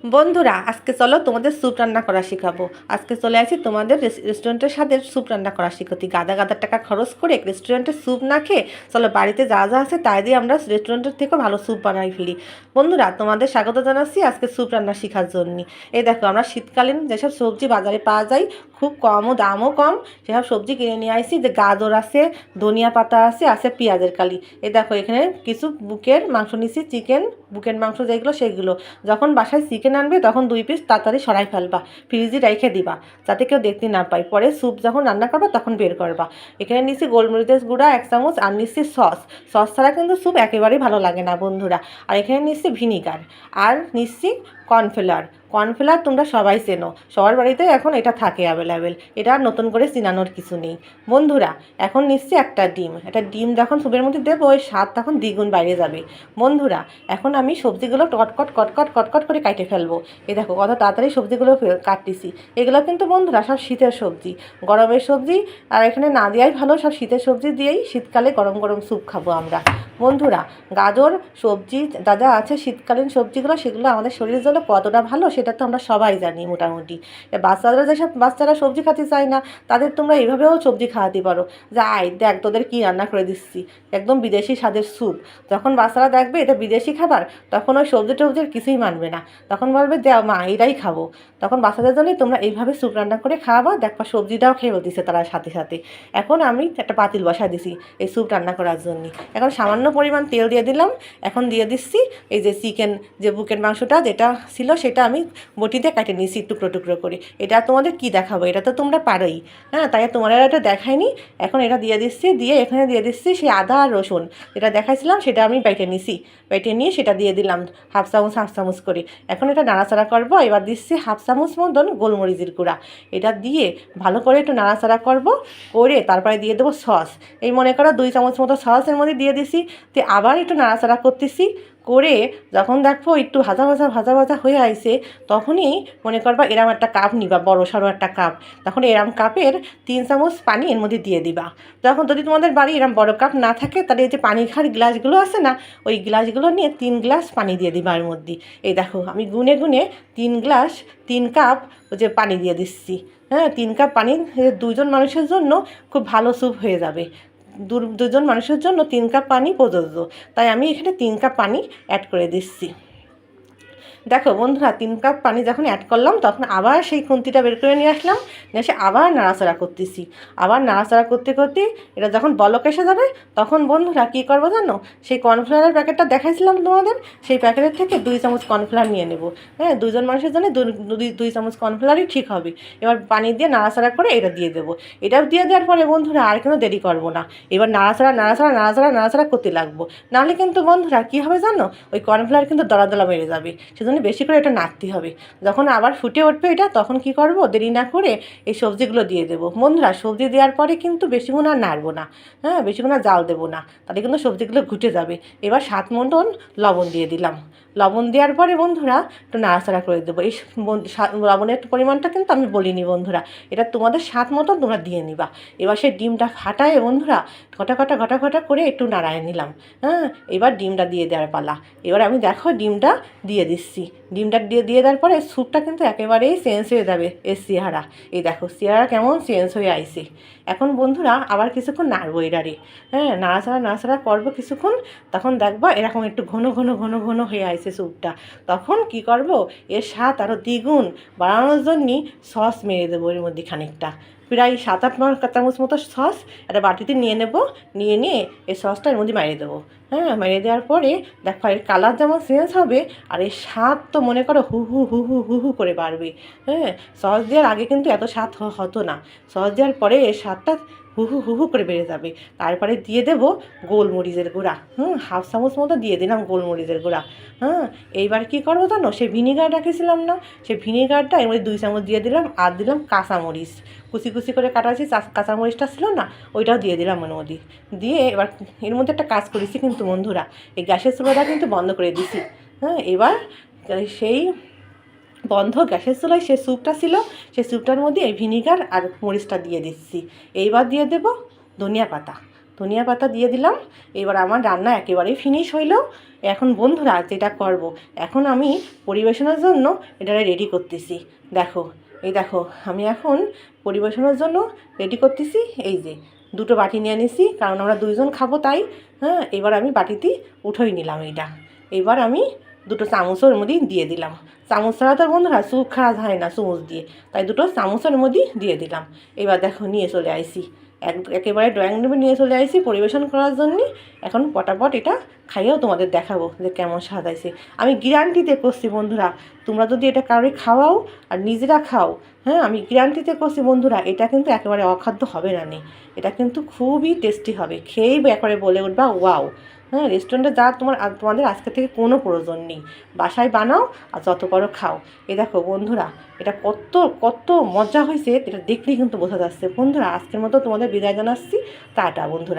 বন্ধুরা, আজকে চলো তোমাদের স্যুপ রান্না করা শেখাবো। আজকে চলে আসি তোমাদের রেস্টুরেন্টের সাথে স্যুপ রান্না করা শেখাতে। গাদা গাদা টাকা খরচ করে রেস্টুরেন্টের স্যুপ না খেয়ে চলো বাড়িতে যা যা আছে তাই দিয়ে আমরা রেস্টুরেন্টের থেকেও ভালো স্যুপ বানাই ফেলি। বন্ধুরা, তোমাদের স্বাগত জানাচ্ছি আজকে স্যুপ রান্না শেখার জন্য। এই দেখো, আমরা শীতকালীন যেসব সবজি বাজারে পাওয়া যায়, খুব কম ও দামও কম, সেসব সবজি কিনে নিয়ে আসি। যে গাজর আছে, ধনিয়া পাতা আছে পেঁয়াজের কালি। এই দেখো, এখানে কিছু বুকের মাংস নিচ্ছি, চিকেন বুকের মাংস যেগুলো সেগুলো। যখন বাসায় চিকেন আনবে তখন 2 পিস তাড়াতাড়ি সরাই ফেলবা, ফ্রিজে রেখে দিবা যাতে কেউ দেখতে না পায়। পরে স্যুপ যখন রান্না করবা তখন বের করবা। এখানে নিচ্ছি গোলমরিচের গুঁড়া 1 চামচ, আর নিচ্ছি সস ছাড়া কিন্তু স্যুপ একেবারেই ভালো লাগে না বন্ধুরা। আর এখানে নিচ্ছি ভিনিগার, আর নিচ্ছি কর্নফ্লাওয়ার তোমরা সবাই চেনো, সবার বাড়িতে এখন এটা থাকে অ্যাভেলেবেল, এটা আর নতুন করে চিনানোর কিছু নেই। বন্ধুরা, এখন নিচ্ছি একটা ডিম যখন স্যুপের মধ্যে দেবো ওই স্বাদ তখন দ্বিগুণ বাইরে যাবে। বন্ধুরা, এখন আমি সবজিগুলো কটকট করে কাটে ফেলবো। এই দেখো কত তাড়াতাড়ি সবজিগুলো কাটতেছি। এগুলো কিন্তু বন্ধুরা সব শীতের সবজি, গরমের সবজি। আর এখানে না দেওয়াই ভালো, সব শীতের সবজি দিয়েই শীতকালে গরম গরম স্যুপ খাবো আমরা। বন্ধুরা, গাজর সবজি যা যা আছে শীতকালীন সবজিগুলো, সেগুলো আমাদের শরীরের জন্য কতটা ভালো সেটা তো আমরা সবাই জানি মোটামুটি। বাচ্চারা সবজি খেতে চায় না, তাদের তোমরা এইভাবেও সবজি খাওয়াতে পারো। যে আয় দেখ তোদের কী রান্না করে দিচ্ছি, একদম বিদেশি স্বাদের স্যুপ। যখন বাচ্চারা দেখবে এটা বিদেশি খাবার, তখন ওই সবজির কিছুই মানবে না, তখন বলবে যে মা এটাই খাবো। তখন বাচ্চাদের জন্যই তোমরা এইভাবে স্যুপ রান্না করে খাওয়াবা, দেখবা সবজিটাও খেয়ে দিচ্ছে তারা সাথে সাথে। এখন আমি একটা পাতিল বসায় দিছি এই স্যুপ রান্না করার জন্য। এখন সামান্য পরিমাণ তেল দিয়ে দিলাম। এখন দিয়ে দিচ্ছি এই যে চিকেন, যে বুকের মাংসটা যেটা ছিল সেটা আমি বটিতে কেটে নিয়েছি টুকরো টুকরো করে। এটা তোমাদের কি দেখাবো, এটা তো তোমরা পারোই, হ্যাঁ, তাই তোমার এটা দেখায়নি। এখন এটা দিয়ে দিচ্ছি, দিয়ে এখানে দিয়ে দিচ্ছি সেই আদা আর রসুন যেটা দেখাইছিলাম সেটা আমি বেটে নিয়ে সেটা দিয়ে দিলাম হাফ চামচ করে। এখন এটা নাড়াচাড়া করবো। এবার দিচ্ছি 1/2 চামচ মতন গোলমরিচের গুঁড়া। এটা দিয়ে ভালো করে একটু নাড়াচাড়া করে তারপরে দিয়ে দেবো সস। এই মনে করো 2 চামচ মতো সসের মধ্যে দিয়ে দিছি। তো আবার একটু নাড়াচাড়া করতেছি করে যখন দেখবো একটু ভাজা হয়ে আইছে, তখনই মনে করবা এরম একটা কাপ নিবা, বড় সড়ো একটা কাপ। তখন এরম কাপের 3 চামচ পানি এর মধ্যে দিয়ে দিবা। যখন যদি তোমাদের বাড়ি এরম বড় কাপ না থাকে, তাহলে এই যে পানি খাওয়ার গ্লাসগুলো আছে না, ওই গ্লাসগুলো নিয়ে 3 গ্লাস পানি দিয়ে দিবা এর মধ্যে। এই দেখো আমি গুনে 3 কাপ ওই যে পানি দিয়ে দিচ্ছি। হ্যাঁ, 3 কাপ পানি 2জন মানুষের জন্য খুব ভালো স্যুপ হয়ে যাবে। দুজন মানুষের জন্য 3 কাপ পানি প্রযোজ্য, তাই আমি এখানে 3 কাপ পানি অ্যাড করে দিচ্ছি। দেখো বন্ধুরা, 3 কাপ পানি যখন অ্যাড করলাম তখন আবার সেই খুন্তিটা বের করে নিয়ে আসলাম, নিয়ে এসে আবার নাড়াচাড়া করতেছি। আবার নাড়াচাড়া করতে করতে এটা যখন বলক এসে যাবে, তখন বন্ধুরা কী করবো জানো, সেই কর্নফ্লাওয়ারের প্যাকেটটা দেখাইছিলাম তোমাদের, সেই প্যাকেটের থেকে 2 চামচ কর্নফ্লাওয়ার নিয়ে নেব। হ্যাঁ, 2জন মানুষের জন্য 2 চামচ কর্নফ্লাওয়ারই ঠিক হবে। এবার পানি দিয়ে নাড়াচাড়া করে এটা দিয়ে দেবো। এটা দিয়ে দেওয়ার পরে বন্ধুরা আর কোনো দেরি করবো না, এবার নাড়াচাড়া করতে লাগবো। নাহলে কিন্তু বন্ধুরা কী হবে জানো, ওই কর্নফ্লাওয়ার কিন্তু দলা দলা বেড়ে যাবে। সেজন্য বেশি করে এটা নাড়তে হবে। যখন আবার ফুটে উঠবে এটা, তখন কি করব, দেরি না করে এই সবজিগুলো দিয়ে দেবো। বন্ধুরা, সবজি দেওয়ার পরে কিন্তু বেশিক্ষণ আর নাড়বো না, হ্যাঁ, বেশিক্ষণ আর জাল দেবো না, তাহলে কিন্তু সবজিগুলো ঘুটে যাবে। এবার স্বাদ মতন লবণ দিয়ে দিলাম। লবণ দেওয়ার পরে বন্ধুরা একটু নাড়াচাড়া করে দেবো। এই লবণের পরিমাণটা কিন্তু আমি বলিনি বন্ধুরা, এটা তোমাদের স্বাদ মতন তোমরা দিয়ে নিবা। এবার সেই ডিমটা ফাটায় বন্ধুরা ঘটা করে একটু নাড়ায় নিলাম। হ্যাঁ, এবার ডিমটা দিয়ে দেওয়ার পালা। এবার আমি দেখো ডিমটা দিয়ে দিচ্ছি। ডিমটা দিয়ে দেওয়ার পরে স্যুপটা কিন্তু একেবারেই চেঞ্জ হয়ে যাবে এর চেহারা। এই দেখো চেহারা কেমন চেঞ্জ হয়ে আইছে। এখন বন্ধুরা আবার কিছুক্ষণ নাড়বো এটারে। হ্যাঁ, নাড়াচাড়া করবো কিছুক্ষণ, তখন দেখবা এরকম একটু ঘন হয়ে আইছে স্যুপটা। তখন কি করব, এর স্বাদ আরও দ্বিগুণ বাড়ানোর জন্যই সস মেরে দেবো এর মধ্যে খানিকটা। প্রায় 7-8 চামচ মতো সস একটা বাটিতে নিয়ে নিয়ে এই সসটা এর মধ্যে মারিয়ে দেবো। হ্যাঁ, মারিয়ে দেওয়ার পরে দেখো এর কালার যেমন চেঞ্জ হবে, আর এর স্বাদ তো মনে করো হু করে বাড়বে। হ্যাঁ, সস দেওয়ার আগে কিন্তু এত স্বাদ হতো না, সস দেওয়ার পরে এর স্বাদটা হু করে বেড়ে যাবে। তারপরে দিয়ে দেবো গোলমরিচের গুঁড়া। 1/2 চামচ মতো দিয়ে দিলাম গোলমরিচের গুঁড়া। হ্যাঁ, এইবার কী করবো জানো, সেই ভিনিগার রেখেছিলাম না, সেই ভিনিগারটা এর মধ্যে 2 চামচ দিয়ে দিলাম, আর দিলাম কাঁচামরিচ, কুচি করে কাটা আছে কাঁচামরিচটা ছিল না, ওইটাও দিয়ে দিলাম ওর মধ্যে। দিয়ে এবার এর মধ্যে একটা কাজ করেছি কিন্তু বন্ধুরা, এই গ্যাসের চুলাটা কিন্তু বন্ধ করে দিছি। হ্যাঁ, এবার সেই গ্যাসের চুলায় যে স্যুপটা ছিল, সেই স্যুপটার মধ্যে এই ভিনিগার আর মরিচটা দিয়ে দিচ্ছি। এইবার দিয়ে দেব ধনিয়া পাতা। ধনিয়া পাতা দিয়ে দিলাম। এবার আমার রান্না একেবারেই ফিনিশ হইল। এখন বন্ধুরা যেটা করব, এখন আমি পরিবেশনের জন্য এটা রেডি করতেছি। দেখো, এই দেখো আমি এখন পরিবেশনের জন্য রেডি করতেছি। এই যে দুটো বাটি নিয়ে নিছি, কারণ আমরা 2 জন খাবো তাই। হ্যাঁ, এবার আমি বাটিতে উঠোই নিলাম এইটা। এবার আমি দুটো চামচের মধ্যে দিয়ে দিলাম। চামচ ছাড়া তো বন্ধুরা স্যুপ খাওয়া যায় না চামচ দিয়ে, তাই দুটো চামচের মধ্যে দিয়ে দিলাম। এবার দেখো নিয়ে চলে আইছি, একেবারে ড্রয়িং রুমে নিয়ে চলে আইছি পরিবেশন করার জন্যে। এখন পটাপট এটা খাইয়েও তোমাদের দেখাবো যে কেমন স্বাদ আছে। আমি গ্যারান্টিতে করছি বন্ধুরা, তোমরা যদি এটা কারোর খাওয়াও আর নিজেরা খাও, হ্যাঁ আমি গ্যারান্টিতে করছি বন্ধুরা, এটা কিন্তু একেবারে অখাদ্য হবে না। এটা কিন্তু খুবই টেস্টি হবে, খেয়েই একবারে বলে উঠবা ওয়াও। হ্যাঁ, রেস্টুরেন্টে যা তোমাদের আজকে থেকে কোনো প্রয়োজন নেই, বাসায় বানাও আর যত পারো খাও। এ দেখো বন্ধুরা, এটা কত কত মজা হয়েছে, এটা দেখলেই কিন্তু বোঝা যাচ্ছে। বন্ধুরা আজকের মতো তোমাদের বিদায় জানাচ্ছি, টাটা বন্ধুরা।